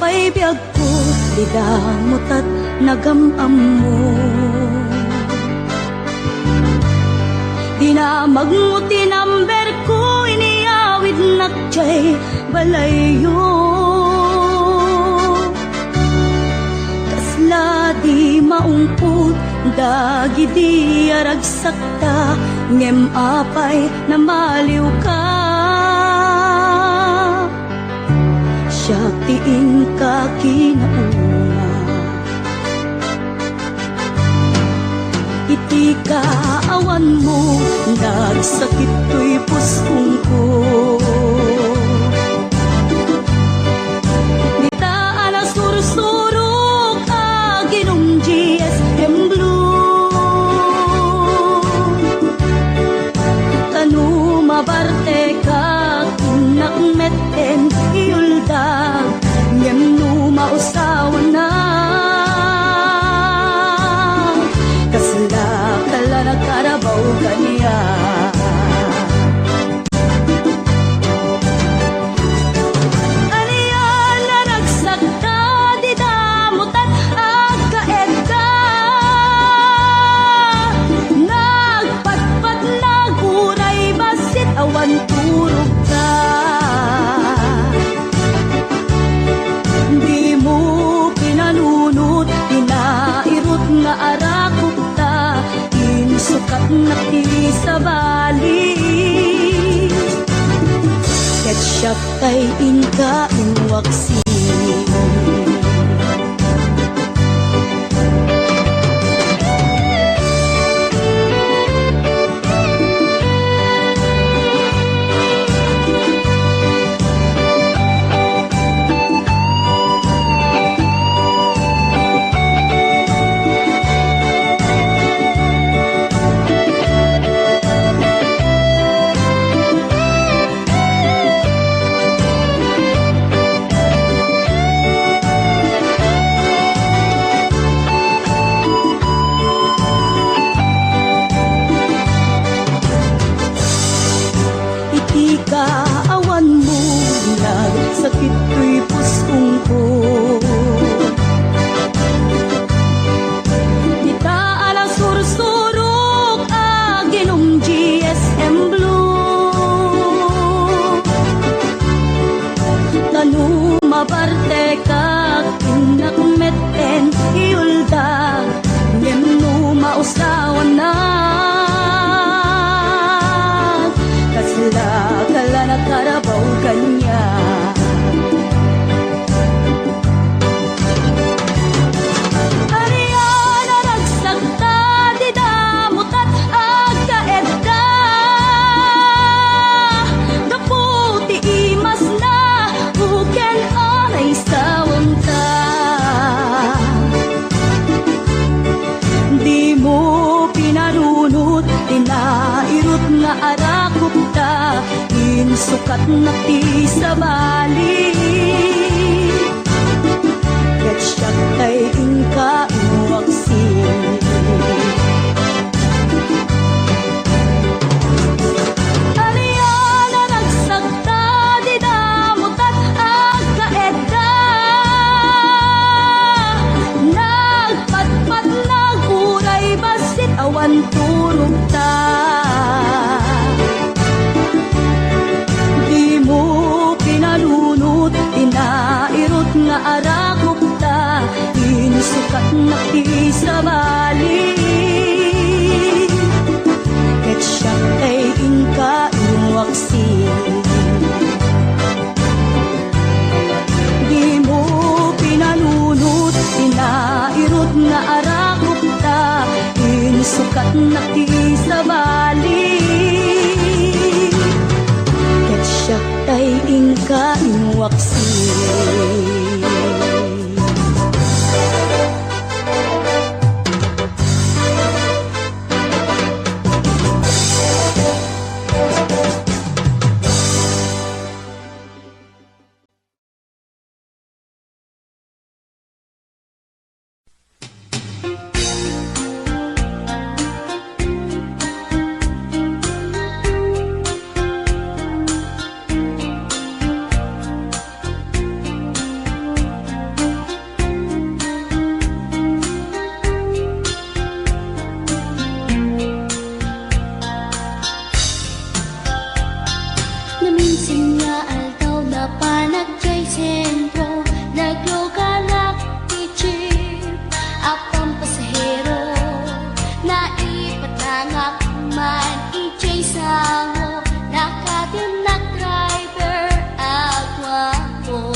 apay biyag ko, lidamot at nagamam mo. Dinamagmuti number ko, iniawid nakjay balayo. Kasla di maungput, dagi di aragsakta, ngem apay na maliw ka. Siyatiin ka kinauna, iti kaawan mo, nagsakit to'y puspong ko. Nitaan na sursurok, aginong GSM Blue. Tanu mabarte ka, kinakmeten iuldag, ngem no mausawan na. Kasla kala nagkarabaw kaniya. Aniyan na nagsakta, di damutan agkaedda. Nagpatpat naguray, basit awan turog ka. Di mo pinanunot, pinairot nga arakot ta, insukat na ti sa bali. Ketchup tay inka inwaksi. Kaawan mo, nagsakit ko'y pustong ko. Itaan ang sursurok, aginong GSM Blue. Tanu mabarte ka, kinakmeten iuldag, ngem no mausawan na. Kasla kala nakarabaw kanya. Ariyan na nagsakta, di damutan agkaedda. Daputi imas na, buken anay sawang ta. Di mo pinarunot, tinairot nga arakot ta, insukat na ti sa bali. Ketchup tay inka inwaksi. Ariyan na nagsakta, di damutan agkaedda. Nagpatpat naguray, basit awan turog ta. Di mo pinalunot, inairot nga arakot ta, insukat na ti sa bali. Ketchup tay inka inwaksi. Di mo pinalunot, inairot nga arakot ta, insukat na ti sa bali. Ketchup tay inka inwaksi. nakakatangak man ijay sango, nakatinak driver agwapo.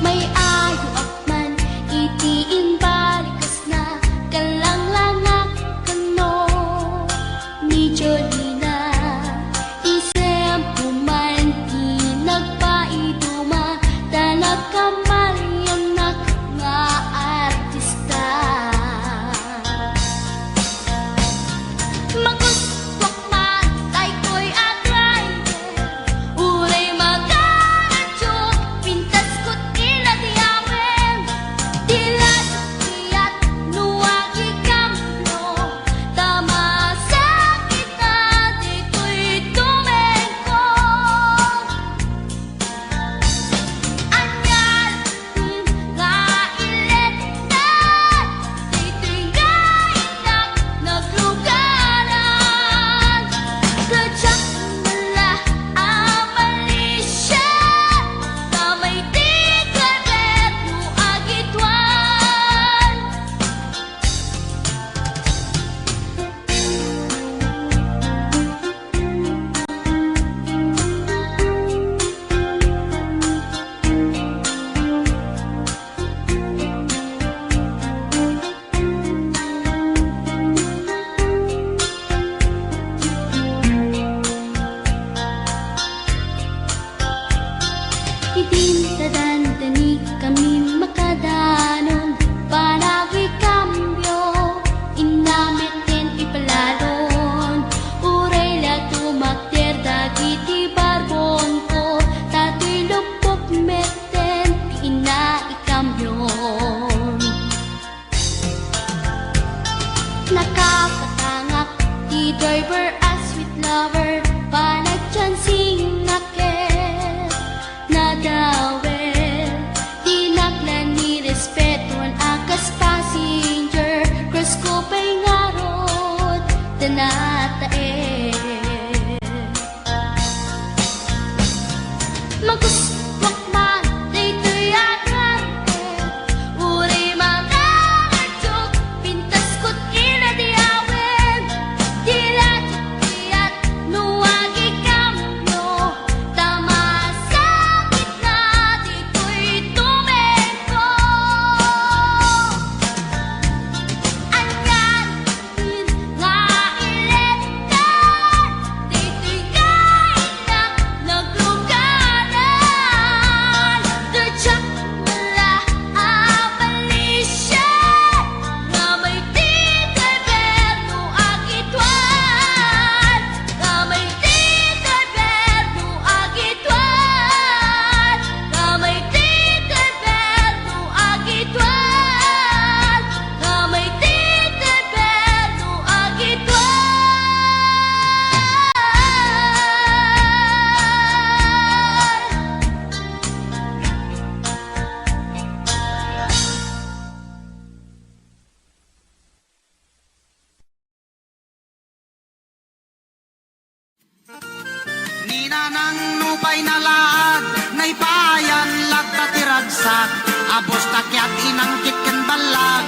May ayo akman itiin balikas na kalanglangak kano ni Jolina. Isem puman nagpaiduma tanag kamalyanak nga artista. Magustok man tay ko'y atrayer, uray magaradyo, pintas ko't iladiyawen. Dilat iyat nuwagi kamlo, tama sa kita dito'y tumengko. Anyal nga iletan, dito'y nainak naglugaran. Kadyak nala amalisya, kamay di karet mo agitwan. Idintadandani kami makadanon, panagi kambyo, inamitin ipalalon. Uray la tumakter dagiti barbon ko, tato'y lupok meten, di ina ikambyon. Nakakatangak di driver as sweet lover, panagchansing naket nadawel. Tinaklan ni respeton akas passenger, cross ko pa'y ngarot tanatae. Magustok man dito'y agarte, uray mga adyok, pintas ko't iladiyawen. Dilat iyat nuwagi kamlo, tama sa gitna dito'y tumengko. Anyan nga iletan, dito'y kainak naglugaran. Dadyak mala abalisya, nga may di driver no agitwan. Nga may di driver no agitwan. Nga may di driver no agitwan. Nga may di driver no agitwan. Ninanang nupay nalag, naipayan lagtatiragsak, abos takyat inangkit ken balag,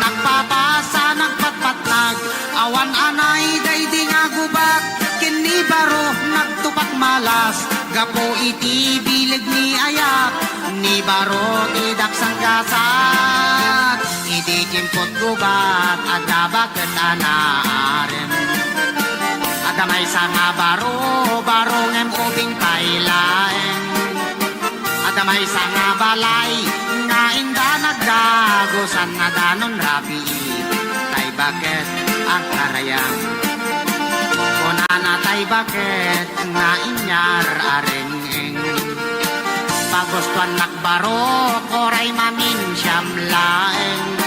nagpapasa nagpatpatlag, awan anay daydi nga gubak, kini baro nagtupak malas, gapo iti bilig ni ayak, ni baro tidak sanggasak, iti jimpot gubat, at dabaket anaaren. Adamay sa nga baro ngem ubing pailaeng. Adamay sa nga balay, nga inda nagdagosan na danon rabi. Tay bakit ang karayang? Kunana tay bakit nga inyar arengeng. Pagustuhan nakbaro, koray mamin siyam laeng.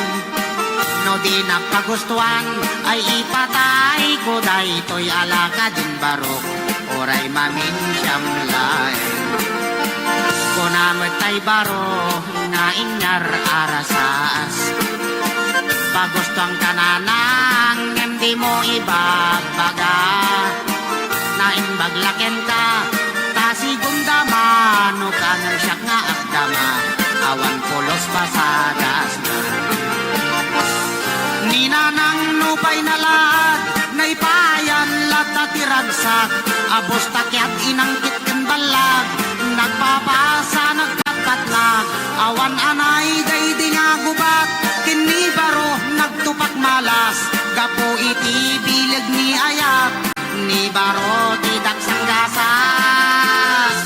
No di napagustuhan ay ipatay ko daytoy alaka din barok, oray mamin siyam laeng. Kunamit tay baro nga inyar arasas, pagustuhan ka na nang hindi mo ibagbaga, na imbaglaken ka tasigong dama, no kanan siyak nga akdama, awan pulos pasadas na. nupay nalaad, naipayan latat iragsak, abos takyat inangkit ken balag, nagpapasa nagpatpatlag, awan anay day di nga gubat, kini baro nagtupak malas, gapo iti bilag ni ayat, ni baro tidak sanggasas.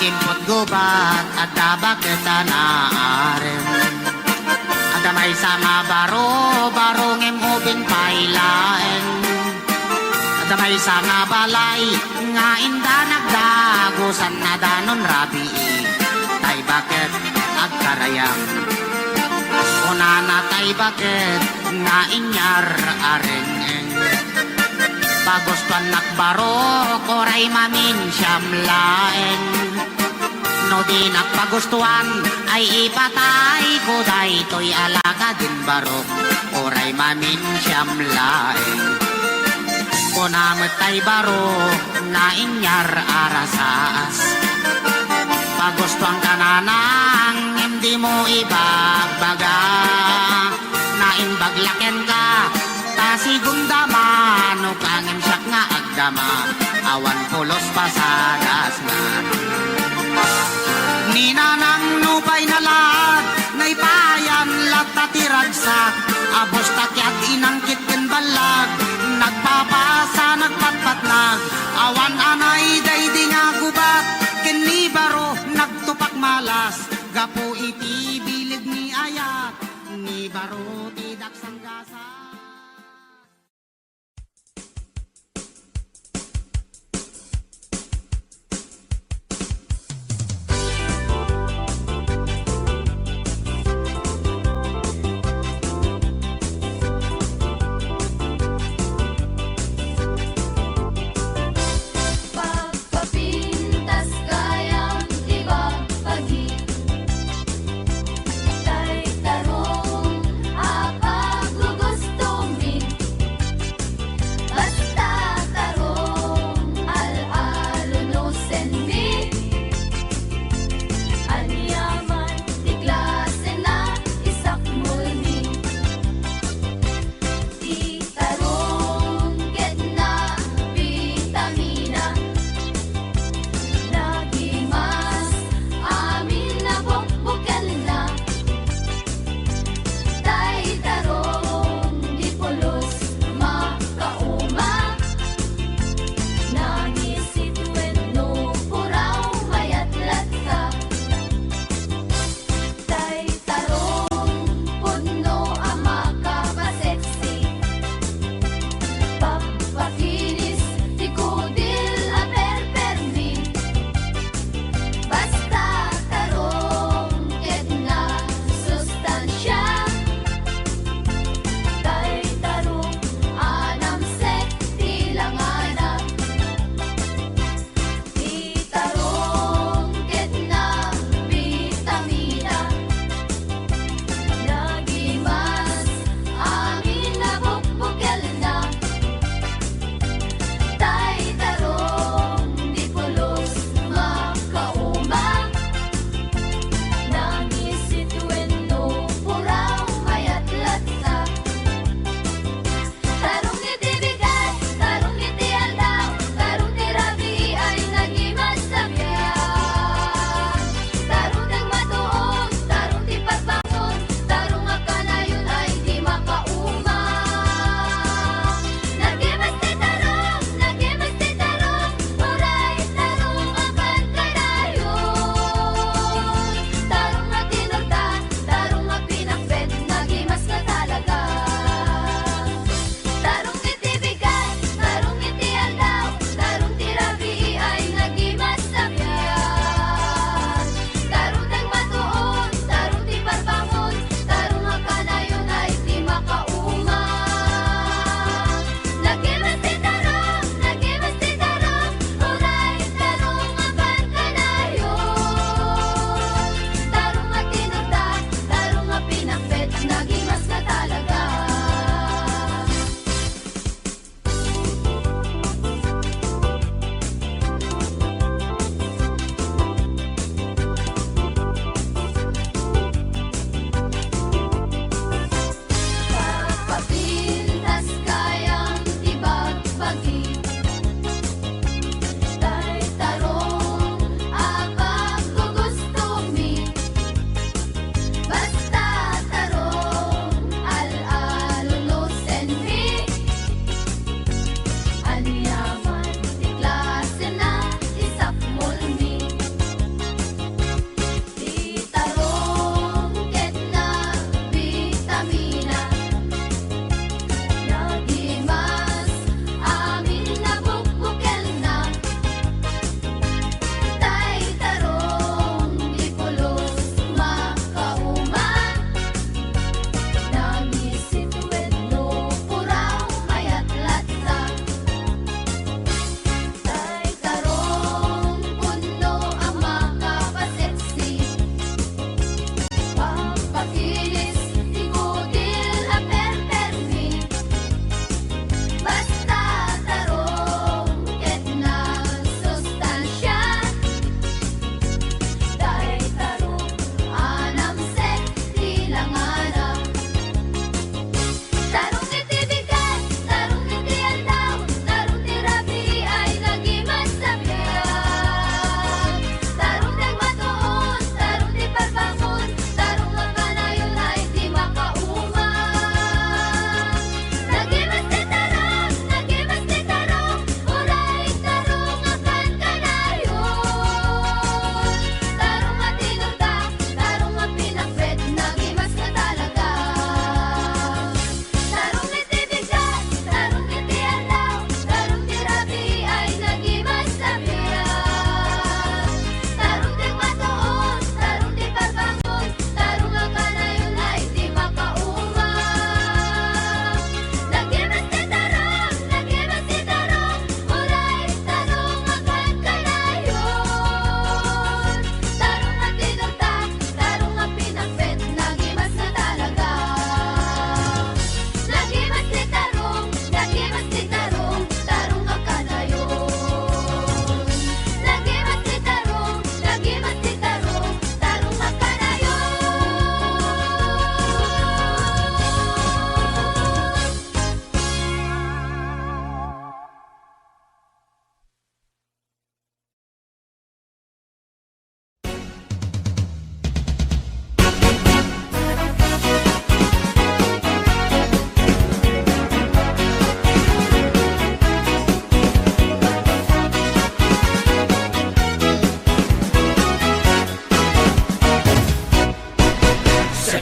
Cimpot gubat at tabak kita naaren, ada may sama baro ngem ubing pailaen, ada may sama balay nga inda nagdagusan na danon rabi, tay bakit agkarayang, unana tay bakit nga inyar arengeng, pagustuhan nakbaro koray mamin siyamlaen, no di nakpagustuhan ay ipatay ko daytoy alaga din barok oray mamin siyamlaeng kunamet tay barok na inyar arasaas pagustuhan ka na nang hindi mo ibagbaga na inbaglaken ka tasigong dama no kangim siyak nga agdama awan pulos pasadas na ninanang nupay nalaad, naipayan latat iragsak, abos takyat inangkit ken balag, nagpapasa nagpatpatlag, awan anay day di nga gubat, ken ni baro nagtupak malas, gapo iti bilig ni ayat, ni baro tidak sanggasas. Gusto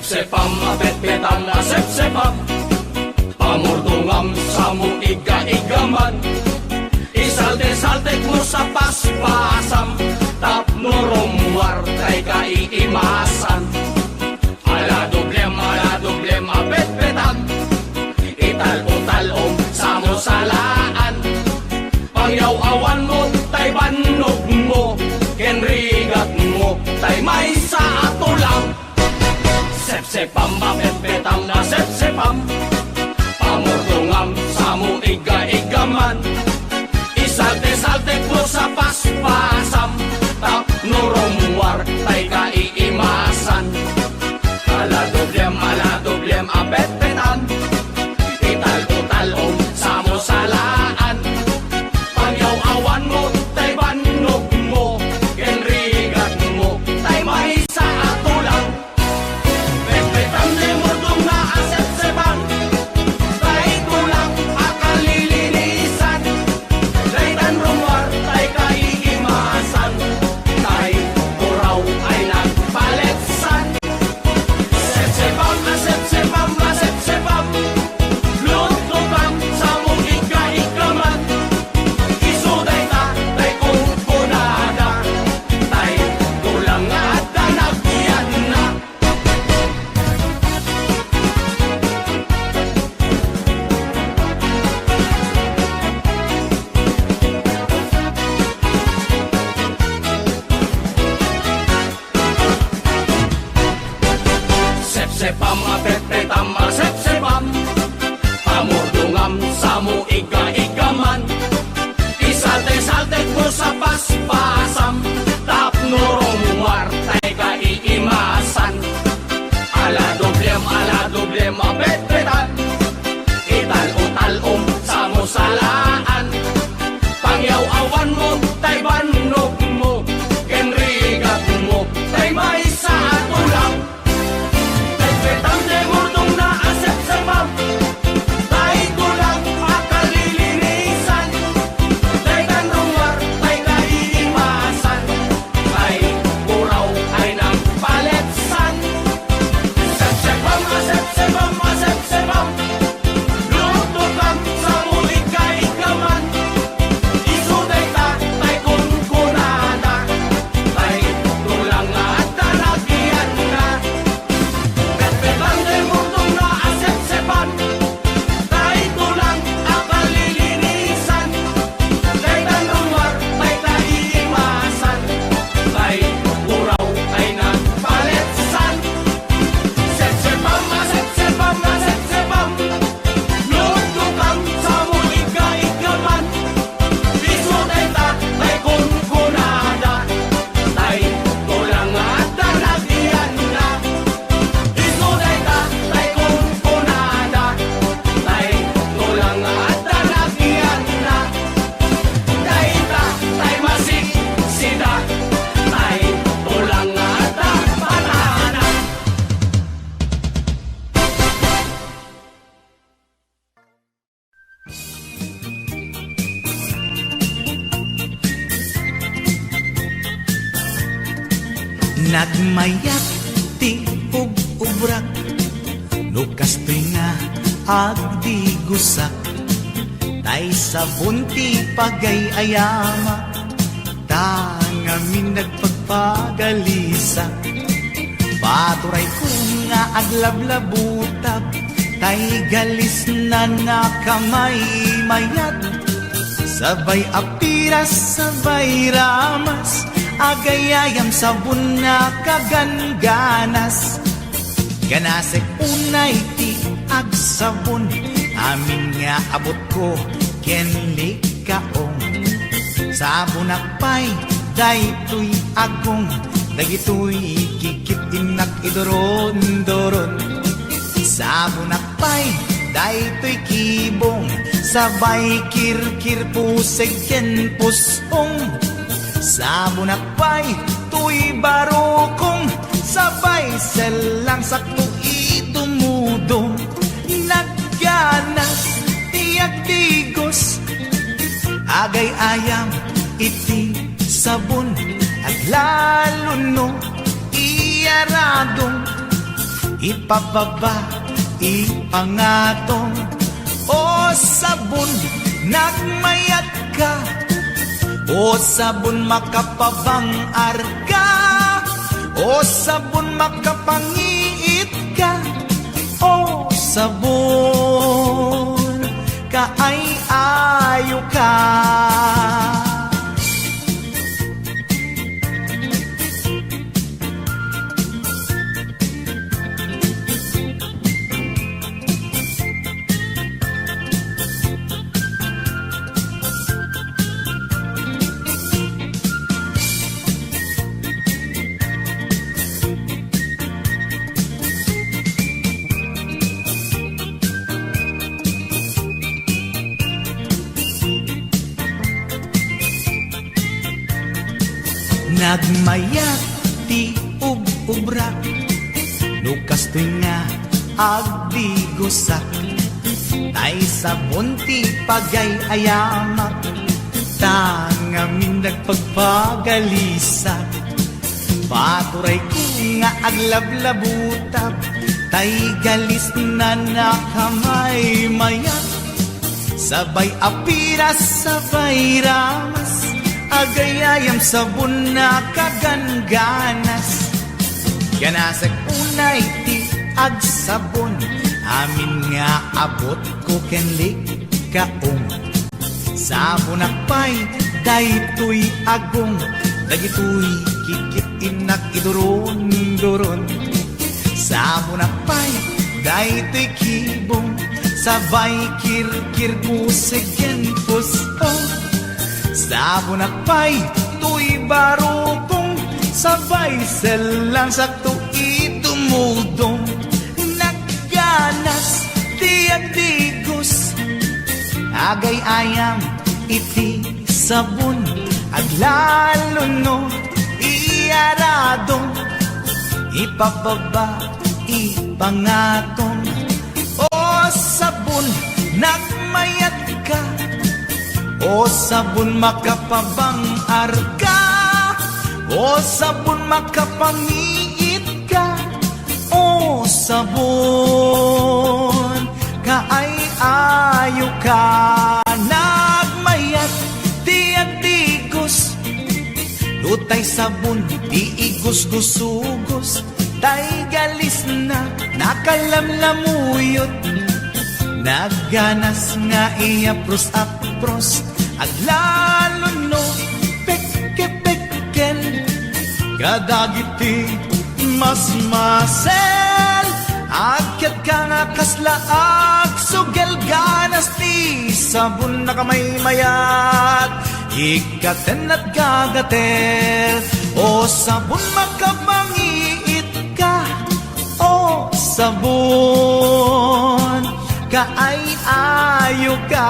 Sepsepam, apet-petam na sepsepam, pamurdungam sa mo iga-igaman. Isalte-saltek mo sa paspasam, tapnorong wartay kaiimasan. Ala dublem, apet-petam, ital-utalom sa mo salaan. Pangyaw-awan mo, tay banog mo, kenrigat mo, tay may sa ato lang. Sepsepam, apet-petam na sepsepam, pamurdungam sa mo iga-igaman. Isalte-salte mo sa paspasam, tapnorong war tay kaiimasan. Ala dublem, apet-petam, ital-utalom sa mo salaan. Pangyaw-awan mo, tay banog mo, kenrigat mo, tay may sa ato lang. Pet-petam de murdong na asep-sepan, tay tulang akalilinisan. Tay tanrong war, tay kaiimasan, tay kuraw ay nagpaletsan. Sep-sepam, asep-sepam, lutlupam sa mong iga-igaman. Isuday ta, tay kunkunada, tay tulang at tanagyan na. Sepsepam, apet-petam, asep-sepam, pamurdungam sa mo iga-igaman. Isalte-salte mo sa paspasam, tapnorong war tay kaiimasan. Ala dublem, apet-petam, ital-utalom sa mo salaan. Pangyaw-awan mo, tay banog mo, kenrigat mo, tay may sa ato lang. Pet-petam de murdong na asep-sepam, tay tulang akalilinisan. Tay tanrong war, tay kaiimasan, tay kuraw ay nagpaletsan. Sep-sepam, asep-sepam, lutukam sa mo iga-igaman. Isuday ta, tay kunkunada, tay tulang at tanagyan na. Pet-petam de murdong na asep-sepan, tay tulang akalilinisan. Tay tanrong war, tay kaiimasan, tay kuraw ay nagpaletsan. Sep-sepam, asep-sepam, lutukam sa mo iga-igaman. Isuday ta, tay kunkunada, tay tulang at tanagyan na. Isuday ta, tay kunkunada, tay tulang at tanagyan na. Tay ta, tay masiksida, tay tulang at panana. Nagmayat ti ug-ubrak, lukas nga agdi gusak. Tay sabon ti pagay-ayama, tangamin nagpagpagalisa. Baturay ko nga aglablabutab, tay galis na nakamay mayat. Sabay apiras, sabay ramas, agayayam sabon na kaganganas. Ganasek unay ti agsabon, amin nga abot ko kenli kaong. Sabon akpay, daytoy agong, dagitoy kikit inak idoron-doron. Sabon akpay, daytoy kibong, sabay kirkir puseg ken pusong. Sabon akpay, tuy barokong, sabay selang sakto itumudong. Nagganas, tiyak digos, agay ayam, iti sabon, at lalo no, iyaradong. ipababa, ipangatong. O sabon, nagmayat ka, o sabon makapabang arga, o sabon makapangiit ka, o sabon kaay ayo ka. Nagmayat ti ub-ubrak, nukas nga agdi gusak, tay sabon ti pagay ayamak, tangamin nagpagpagalisak. Paturay ko nga aglablabutab, tay galis na nakamay mayat, sabay apiras, sabay ramas, agayayam sabon na kagangganas. Ganasag unay ti agsabon, amin nga abot ko kenlik kaong. Sabon akpay, daytoy agong, dagitoy kikit inak iduron-duron. Sabon akpay, daytoy kibong, sabay kirkir kusegen puspong. Sabon akpay, tuy barupong, sabay selang sakto itumudong. Nagganas, tiyak digos, agay ayam, iti sabon, aglalo no, iyaradong, ipababa, ipangatong. O sabon, nagmayat ka, o sabon makapabang arga, o sabon makapangiit ka, o sabon kaay ayo ka. Nagmayat tiyak digos, lutay sabon di igos-gusugos, tay galis na nakalamlamuyot. Nagganas nga iapros-apros, aglalo no peke-peken, kadagiti mas-masel. Akyat ka nga kaslaag, sugel ganas ti sabon na kamay mayat, ikaten at gagatel. O sabon makapangiit ka, o sabon kaay ayo ka.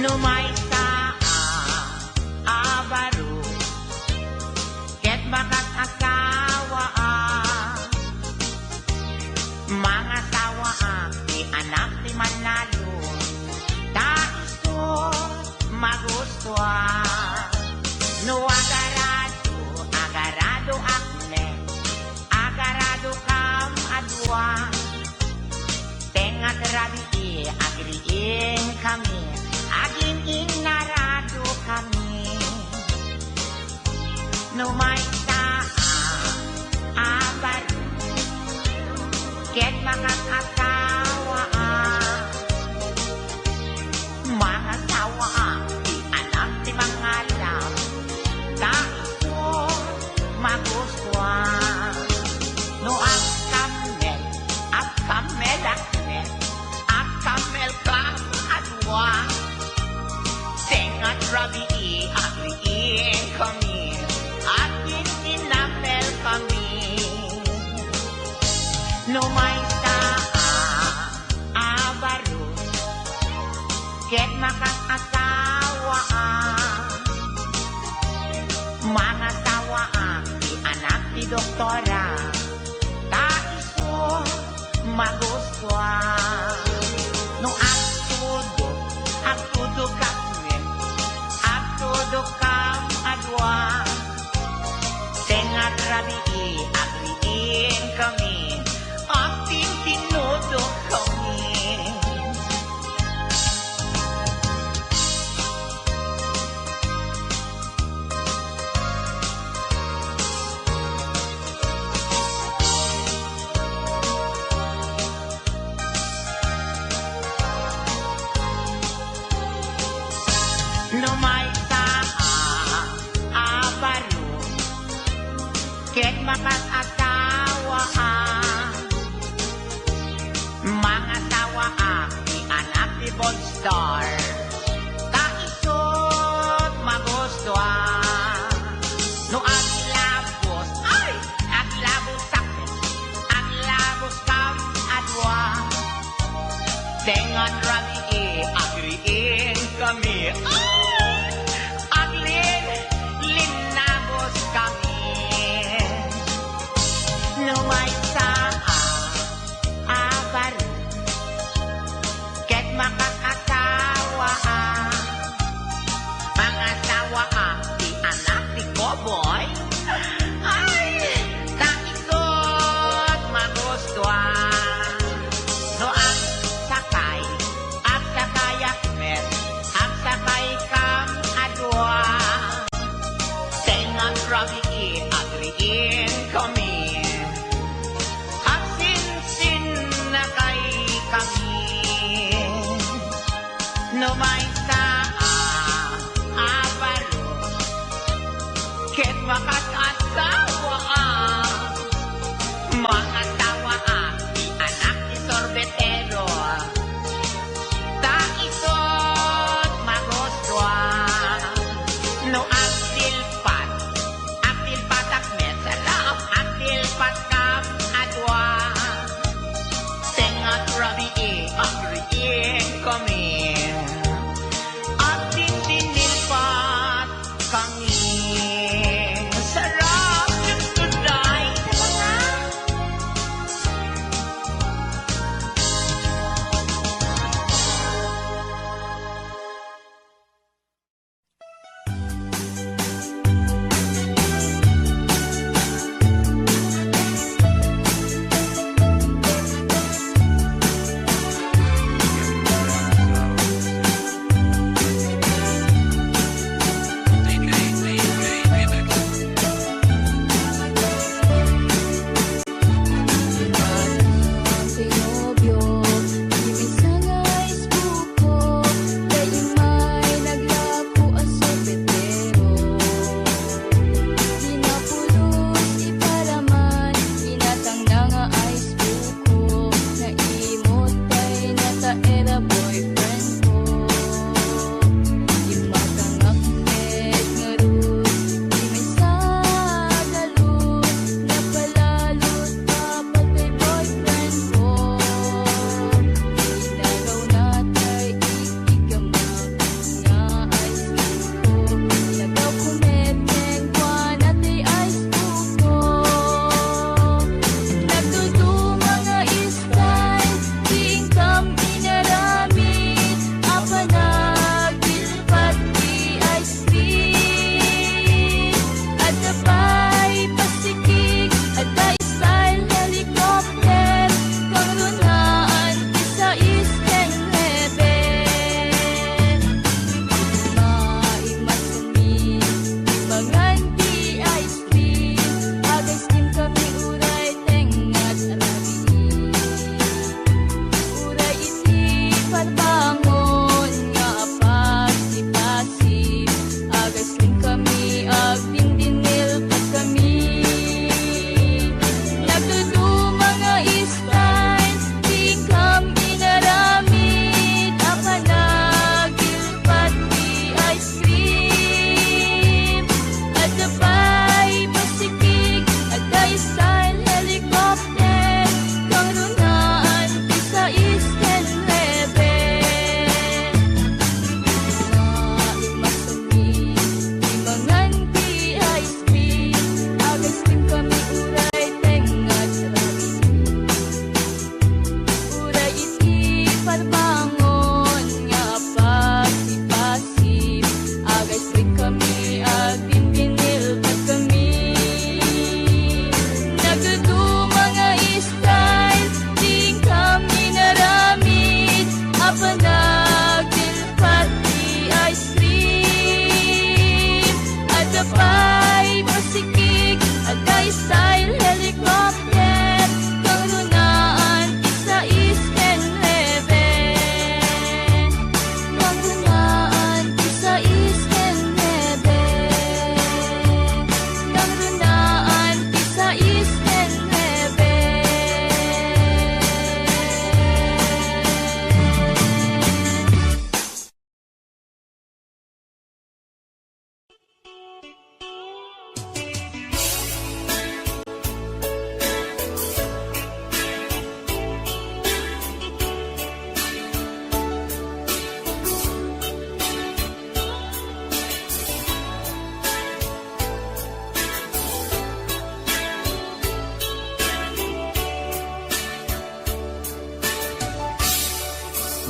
Numay sa abaro, ket bakat asawa mga sawa di anak di manalo, taiso magustuhan. No agarado akne, agarado kam adwa, tengat rabi agriin kami. Aging inarado kami, numay sa abaro, ket mga asawa mga sawa di anak di mga alam, taiso magustuhan. No ang kamel kam adwa, tengat rabi agriin kami, akin inapel kami. Numay sa abaro, ket makas asawa mga sawa di anak di doktora, taiso magustuhan. No agtudo kami, agtudo kam adwa, tengat rabi agriin kami, ating tinudo kami. Numay sa abaro, ket makas asawa mga sawa di anak di Bonstar, taisot magustuhan. No aglabos sakit, aglabos kam adwa, tengat rabi agriin kami. Linabos kami, numay sa abaro, ket makas asawa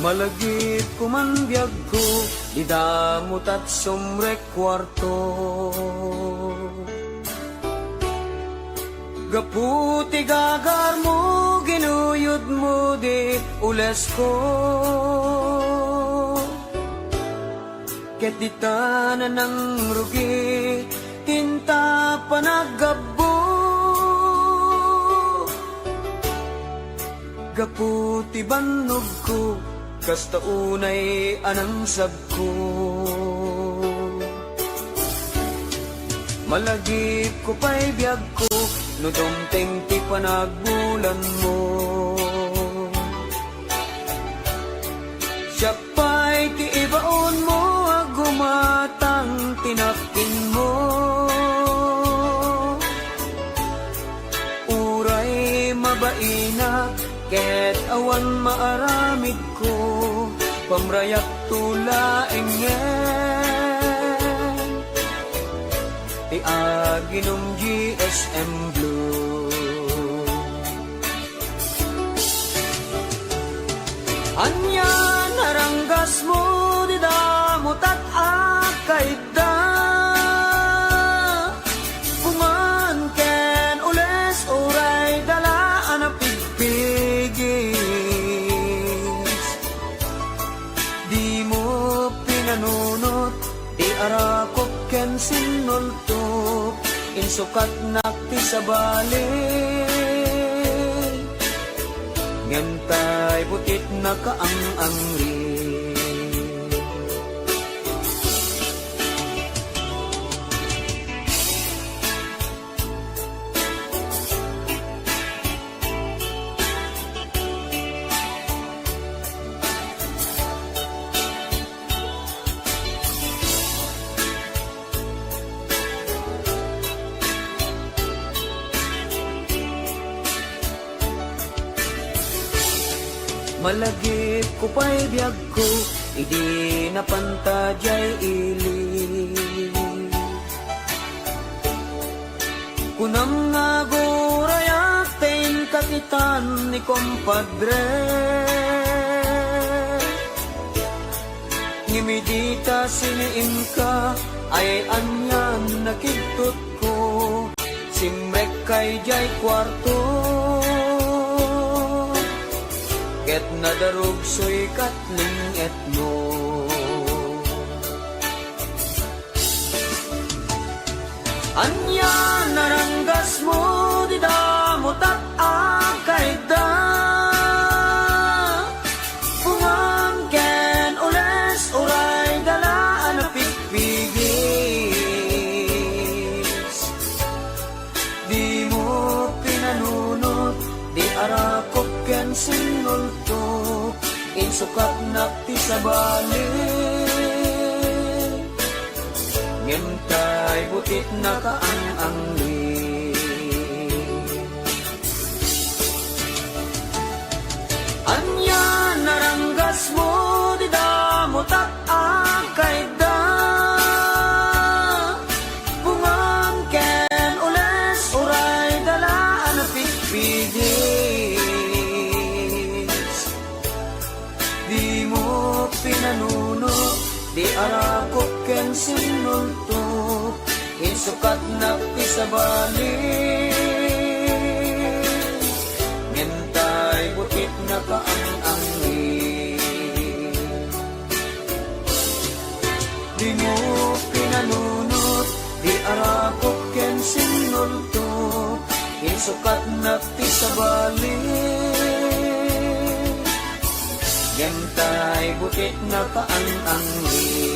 Malagip ko man biyag ko, di damot at sumrek kwarto. Gaputi gagar mo, ginuyod mo di ules ko. Ket di tanan ng rugi, tinta panagabo. Gaputi banog ko, kasta unay anang sabko. Malagip ko pa'y biyag ko, no dumteng ti panagbulan mo. Siya pa'y ti ibaon mo, agumatang tinakin mo. Uray mabaina, ket awan maaramid ko, pamrayak tula engen, ti aginom GSM Blue. Anya naranggas mo, di damot at akay da. Pumangken ules, uray dalaan na pigpigis. Di mo pinanunot, di arakop ken sinultop, insukat nakti sa balik. Ngentay butit na kaang-angri. Malagip ko pa'y biyag ko, idi napantadyay ili. Kunam nga gurayak ten kakitan ni kompadre. Ngimidita siniim ka, ay anyan nakigtot ko, simrek kay jay kwarto. Ket nadarog so'y katling etno. Anya naranggas mo, di damot at akay da. Pumangken ules, uray dalaan na pigpigis. Di mo pinanunot, di arakop ken sinulto, insukat nakti sa balik. Ngentay butit na kaang-angli. Anya naranggas mo, di damot at akay da. Pumangken ules, uray dalaan na pigpigis. Di mo pinanuno, di arakop ken sinulto, insukat nakti sa balik. Ngentay butit na kaang-angli. Di mo pinanunot, di arakop ken sinulto, insukat nakti sa balik. Ngentay butit na kaang-angli.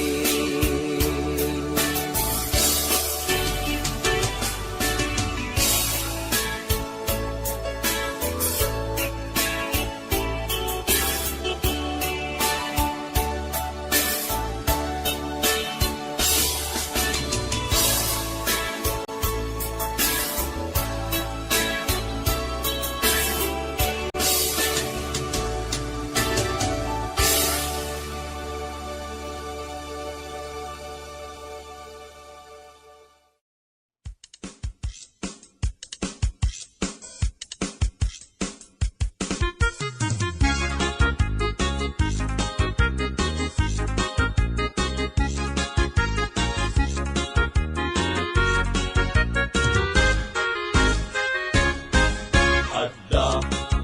Adda,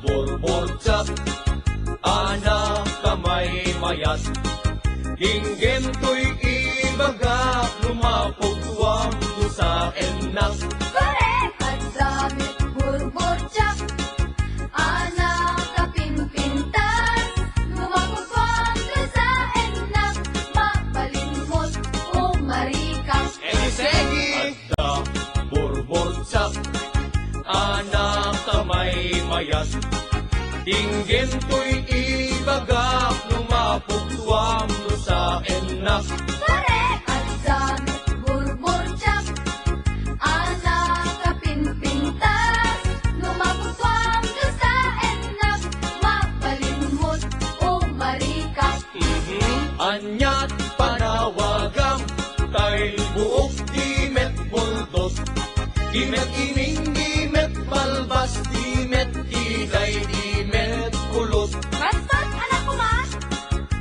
burburtsak, anak kamay mayat. Dinggin to'y ibaga, lumapugwang do sa enak. Correct! At damit burbotsak, anak kapimpintas, lumapagwang ka sa enak, mabalimot o marikas. Segi! Adda, burburtsak, anak kamay mayat. Dinggin to'y ibaga, lumapugwang do sa enak. Correct! At damit burbotsak, anak kapimpintas, lumapagwang ka sa enak, mabalimot o marikas. Anyat panawagang, tay buok dimet buldos. Dimet iming, dimet balbas, dimet igay, dimet kulot. Bastos, anak ko ma!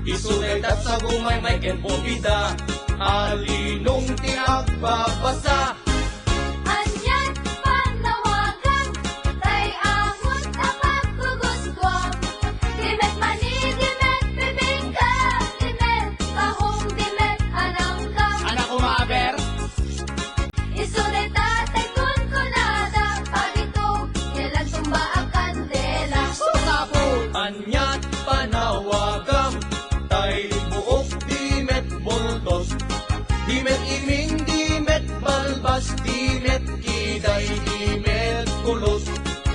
Isunay tat sa gumay may kenpobida, alinong tinagbabasa. Anyat panawagan, tay angon kapag guguskwang. Dimet mani, dimet bibingka, dimet kahong, dimet anangka. Anak ko maaber, Isunay tatay kun kunada, pag ito, kailan tumba ang kandela. anyat panawagang, tay buok dimet buldos. Dimet iming, dimet balbas, dimet kiday, dimet kulot.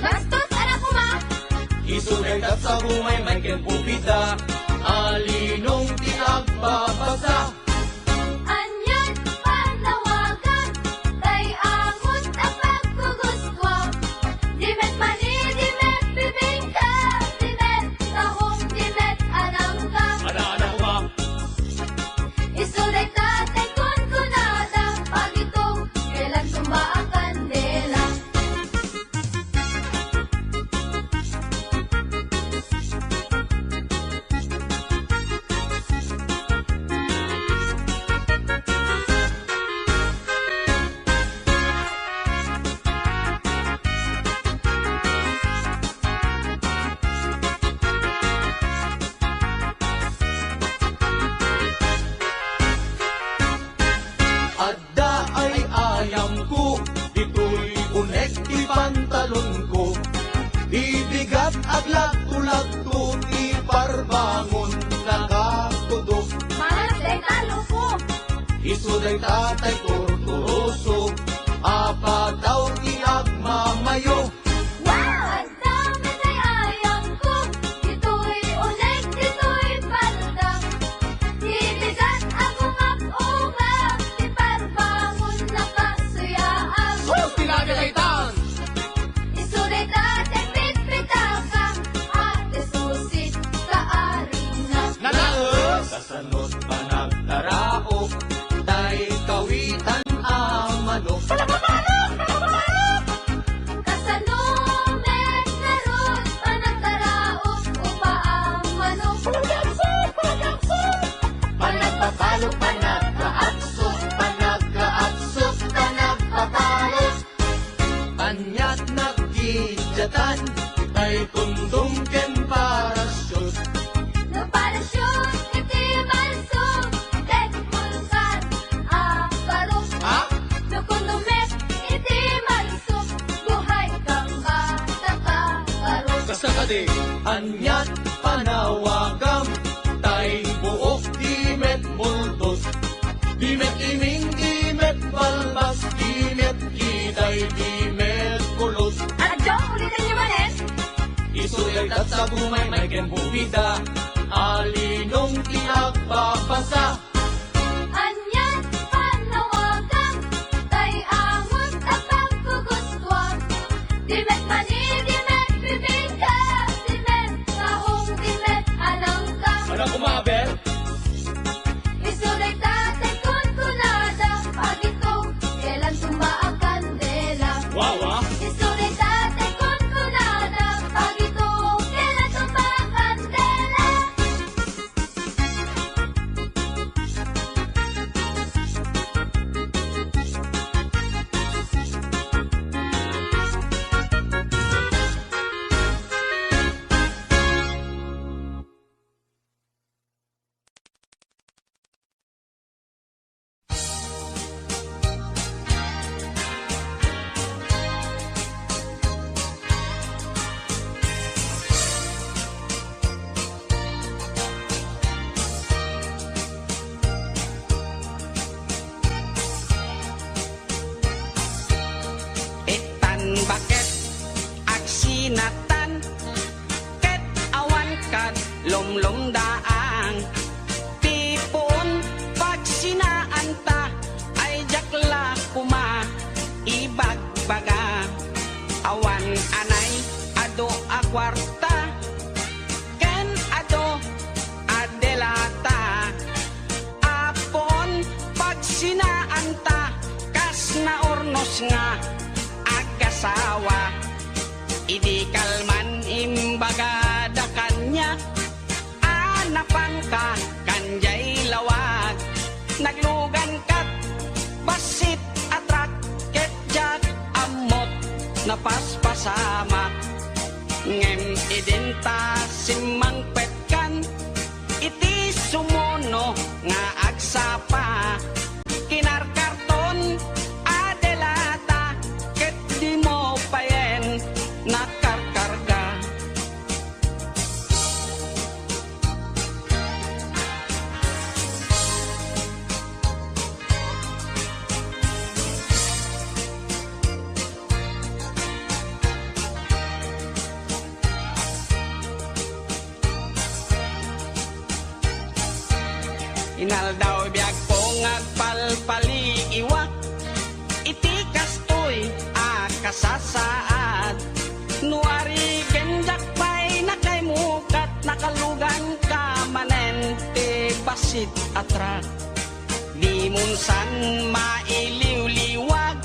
Bastos, anak ko ma! Isunay tat sa gumay may kenpobida, alinong tinagbabasa. Anyat panawagan, tay angon kapag guguskwang. Dimet mani, dimet bibingka, dimet kahong, dimet anangka. Anak ko ba? Isulay tatay kun kunada, pag ito, kailan tumba ang kandela. Adda ay ayam ko, dito'y unek di pantalon ko. Bibigat aglat tulag to, di parbangon nakatudok. Malas day talo ko, Isuday tatay torturoso, apa daw tinagmamayo. wow! Ang dami tay ayang ko, dito'y unek, dito'y palda. Ibigat ako mag-ungap, di parbangon nakasuyaan. Tinagagaytan! Isulay tatay pitpitaka, ate susit kaarina. Nanaos! Kasanot pa nagtaraok, tay kawitan ang manok. Kasanumet na ron, panagtaraok, upa ang manok. Panagpapalo, panagkaaksok, panagkaaksok, panagpapalo. Anyat nagkidyatan, ay kundong ken parasyon. No parasyon, iti malsong, tek pulsan, aparok. Ha? No kundumet, iti malsong, buhay kang bata ka, karok. Kasakadi, anyat panawagam, tay buok dimet multos. Dimet iming, dimet balbas, dimet kiday, dimet kulot. Adyo, ulitin niyo manin? Isuyay tat sa gumay may kenpubida, alinong tinagbabasa. Anyat panawagan, tay angon kapag guguskwang. Dimet mani, dimet bibingka, dimet kahong, dimet anangka. Anak ko maaber, Isulay tatay kun kunada, pag ito, kailan tumba ang kandela. wawa. Isulay tatay kun kunada, pag ito, kailan tumba ang kandela. kad lomlom daang tipon pag sinaan ta ay jakla kuma ibagbaga awan anay ado a kwarta ken ado adelata apon pag sinaan ta kas na ornos nga agasawa idi kalman imbaga da kanya anapan ka kanjay lawag naglugan kat basit atrak ketjak amot napaspasama ngem identa simang petkan iti sumuno nga agsapa kinarkarton adelata ket di mo payen nakarkarga inal daw biag po ngagpalpali iwak iti kastoy akasasaad nuari genjak pay nakay mukat nakalugan ka manen te basit atrak di munsan mailiw-liwag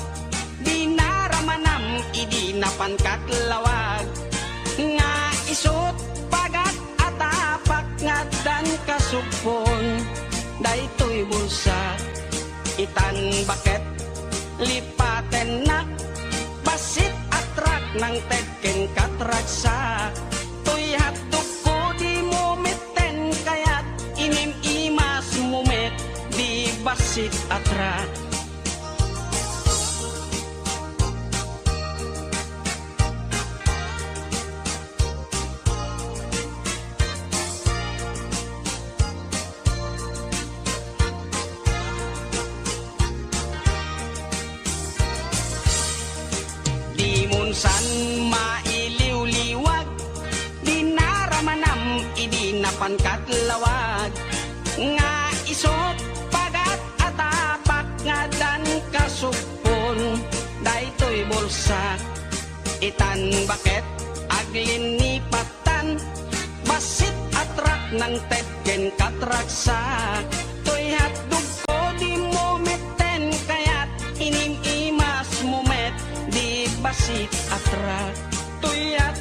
di naramanam idi napankat lawag nga isot pagat atapak ngadan kasupon daytoy bulsa itan baket lipaten nak basit atrak nang tedken katraksa toy hatuk ko di mumiten kayat inim imas mumet di basit atrak san mailiw-liwag di naramanam idi napankat lawag nga isot pagat atapak nga dan kasupon daytoy bulsa itan baket aglinipatan basit atrak nang tedken katraksa toy hatdug ko di mometen kayat inim imas mumet di basit atrak tuyat